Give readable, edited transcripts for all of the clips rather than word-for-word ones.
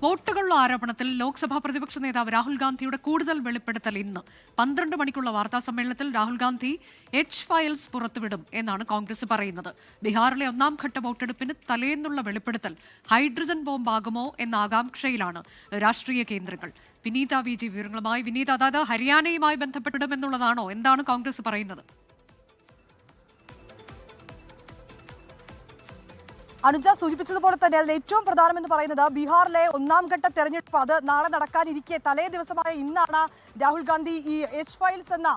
വോട്ടുകളുടെ ആരോപണത്തിൽ ലോക്സഭാ പ്രതിപക്ഷ നേതാവ് രാഹുൽ ഗാന്ധിയുടെ കൂടുതൽ വെളിപ്പെടുത്തൽ ഇന്ന് 12 മണിക്കുള്ള വാർത്താ സമ്മേളനത്തിൽ രാഹുൽ ഗാന്ധി എച്ച് ഫയൽസ് പുറത്തുവിടും എന്നാണ് കോൺഗ്രസ് പറയുന്നത്. ബീഹാറിലെ ഒന്നാം ഘട്ട വോട്ടെടുപ്പിന് തലേന്നുള്ള വെളിപ്പെടുത്തൽ ഹൈഡ്രജൻ ബോംബാകുമോ എന്ന ആകാംക്ഷയിലാണ് രാഷ്ട്രീയ കേന്ദ്രങ്ങൾ. വിനീത വി ജി വിവരങ്ങളുമായി. വിനീത, അതായത് ഹരിയാനയുമായി ബന്ധപ്പെട്ടിടുമെന്നുള്ളതാണോ? എന്താണ് കോൺഗ്രസ് പറയുന്നത്? അനുജ സൂചിപ്പിച്ചതുപോലെ തന്നെ അതിൽ ഏറ്റവും പ്രധാനമെന്ന് പറയുന്നത് ബീഹാറിലെ ഒന്നാം ഘട്ട തെരഞ്ഞെടുപ്പ് അത് നാളെ നടക്കാനിരിക്കെ തലേ ദിവസമായ ഇന്നാണ് രാഹുൽ ഗാന്ധി ഈ എച്ച് ഫയൽസ് എന്ന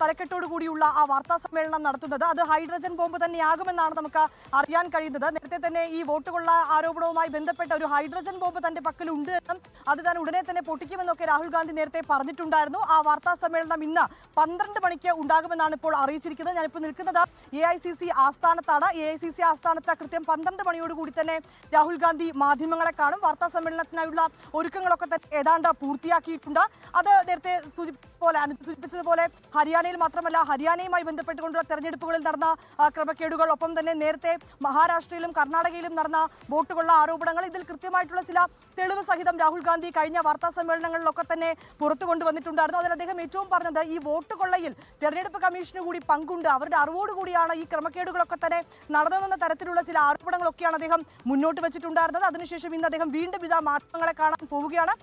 തലക്കെട്ടോടു കൂടിയുള്ള ആ വാർത്താ സമ്മേളനം നടത്തുന്നത്. അത് ഹൈഡ്രജൻ ബോംബ് തന്നെയാകുമെന്നാണ് നമുക്ക് അറിയാൻ കഴിയുന്നത്. നേരത്തെ തന്നെ ഈ വോട്ടുകൊള്ള ആരോപണവുമായി ബന്ധപ്പെട്ട ഒരു ഹൈഡ്രജൻ ബോംബ് തന്റെ പക്കലുണ്ട് എന്നും അത് താൻ ഉടനെ തന്നെ പൊട്ടിക്കുമെന്നൊക്കെ രാഹുൽ ഗാന്ധി നേരത്തെ പറഞ്ഞിട്ടുണ്ടായിരുന്നു. ആ വാർത്താ സമ്മേളനം ഇന്ന് 12 മണിക്ക് ഉണ്ടാകുമെന്നാണ് ഇപ്പോൾ അറിയിച്ചിരിക്കുന്നത്. ഞാനിപ്പോൾ നിൽക്കുന്നത് AICC ആസ്ഥാനത്താണ്. AICC ആസ്ഥാനത്ത് കൃത്യം 12 മണിയോടുകൂടി തന്നെ രാഹുൽ ഗാന്ധി മാധ്യമങ്ങളെ കാണും. വാർത്താ സമ്മേളനത്തിനായുള്ള ഒരുക്കങ്ങളൊക്കെ തന്നെ ഏതാണ്ട് പൂർത്തിയാക്കിയിട്ടുണ്ട്. അത് നേരത്തെ സൂചിപ്പിച്ചതുപോലെ ഹരിയാനയിൽ മാത്രമല്ല, ഹരിയാനയുമായി ബന്ധപ്പെട്ടുകൊണ്ടുള്ള തെരഞ്ഞെടുപ്പുകളിൽ നടന്ന ക്രമക്കേടുകൾ, ഒപ്പം തന്നെ നേരത്തെ മഹാരാഷ്ട്രയിലും കർണാടകയിലും നടന്ന വോട്ടുകൊള്ള ആരോപണങ്ങൾ, ഇതിൽ കൃത്യമായിട്ടുള്ള ചില തെളിവ് സഹിതം രാഹുൽ ഗാന്ധി കഴിഞ്ഞ വാർത്താ സമ്മേളനങ്ങളിലൊക്കെ തന്നെ പുറത്തു കൊണ്ടുവന്നിട്ടുണ്ടായിരുന്നു. അതിൽ അദ്ദേഹം ഏറ്റവും പറഞ്ഞത് ഈ വോട്ടുകൊള്ളയിൽ തെരഞ്ഞെടുപ്പ് കമ്മീഷന് കൂടി പങ്കുണ്ട്, അവരുടെ അറിവോടുകൂടിയാണ് ഈ ക്രമക്കേടുകളൊക്കെ തന്നെ നടന്നതെന്ന തരത്തിലുള്ള ചില ആരോപണങ്ങളൊക്കെയാണ് അദ്ദേഹം മുന്നോട്ട് വെച്ചിട്ടുണ്ടായിരുന്നത്. അതിനുശേഷം ഇന്ന് അദ്ദേഹം വീണ്ടും ഇതാ മാധ്യമങ്ങളെ കാണാൻ പോവുകയാണ്.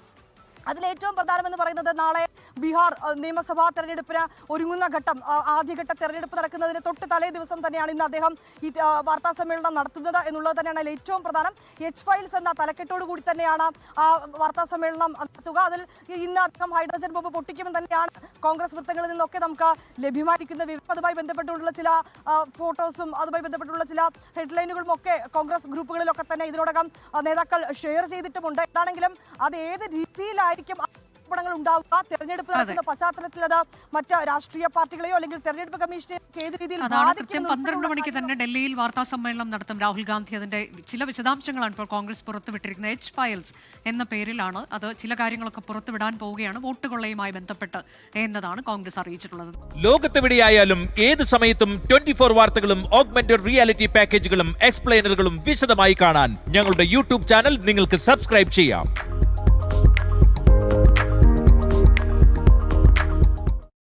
അതിലേറ്റവും പ്രധാനമെന്ന് പറയുന്നത് നാളെ ബീഹാർ നിയമസഭാ തെരഞ്ഞെടുപ്പിന് ഒരുങ്ങുന്ന ഘട്ടം, ആദ്യഘട്ട തെരഞ്ഞെടുപ്പ് നടക്കുന്നതിന് തൊട്ട് തലേ ദിവസം തന്നെയാണ് ഇന്ന് അദ്ദേഹം ഈ വാർത്താ സമ്മേളനം നടത്തുന്നത് എന്നുള്ളത് തന്നെയാണ് അതിൽ ഏറ്റവും പ്രധാനം. എച്ച് ഫയൽസ് എന്ന തലക്കെട്ടോടു കൂടി തന്നെയാണ് ആ വാർത്താ സമ്മേളനം നടത്തുക. അതിൽ ഇന്ന് അദ്ദേഹം ഹൈഡ്രജൻ ബോംബ് പൊട്ടിക്കുമെന്ന് തന്നെയാണ് കോൺഗ്രസ് വൃത്തങ്ങളിൽ നിന്നൊക്കെ നമുക്ക് ലഭ്യമായിരിക്കുന്ന വിവരം. അതുമായി ബന്ധപ്പെട്ടുള്ള ചില ഫോട്ടോസും അതുമായി ബന്ധപ്പെട്ടുള്ള ചില ഹെഡ്ലൈനുകളും ഒക്കെ കോൺഗ്രസ് ഗ്രൂപ്പുകളിലൊക്കെ തന്നെ ഇതിനോടകം നേതാക്കൾ ഷെയർ ചെയ്തിട്ടുമുണ്ട്. എന്താണെങ്കിലും അത് ഏത് രീതിയിലായിരിക്കും ആരോപണങ്ങൾ ഉണ്ടാവുക, തെരഞ്ഞെടുപ്പ് നടക്കുന്ന പശ്ചാത്തലത്തിൽ അത് മറ്റ് രാഷ്ട്രീയ പാർട്ടികളെയോ അല്ലെങ്കിൽ തെരഞ്ഞെടുപ്പ് കമ്മീഷനെ ഏത് രീതിയിൽ കൃത്യം 12 മണിക്ക് തന്നെ ഡൽഹിയിൽ വാർത്താ സമ്മേളനം നടത്തും രാഹുൽ ഗാന്ധി. അതിന്റെ ചില വിശദാംശങ്ങളാണ് ഇപ്പോൾ കോൺഗ്രസ് പുറത്തുവിട്ടിരിക്കുന്നത്. എച്ച് ഫയൽസ് എന്ന പേരിലാണ് അത്. ചില കാര്യങ്ങളൊക്കെ പുറത്തുവിടാൻ പോവുകയാണ് വോട്ടുകൊള്ളയുമായി ബന്ധപ്പെട്ട് എന്നതാണ് കോൺഗ്രസ് അറിയിച്ചിട്ടുള്ളത്. ലോകത്തെവിടെയായാലും ഏത് സമയത്തും 24 വാർത്തകളും ഓഗ്മെന്റഡ് റിയാലിറ്റി പാക്കേജുകളും എക്സ്പ്ലെയിനറുകളും വിശദമായി കാണാൻ ഞങ്ങളുടെ യൂട്യൂബ് ചാനൽ നിങ്ങൾക്ക് സബ്സ്ക്രൈബ് ചെയ്യാം.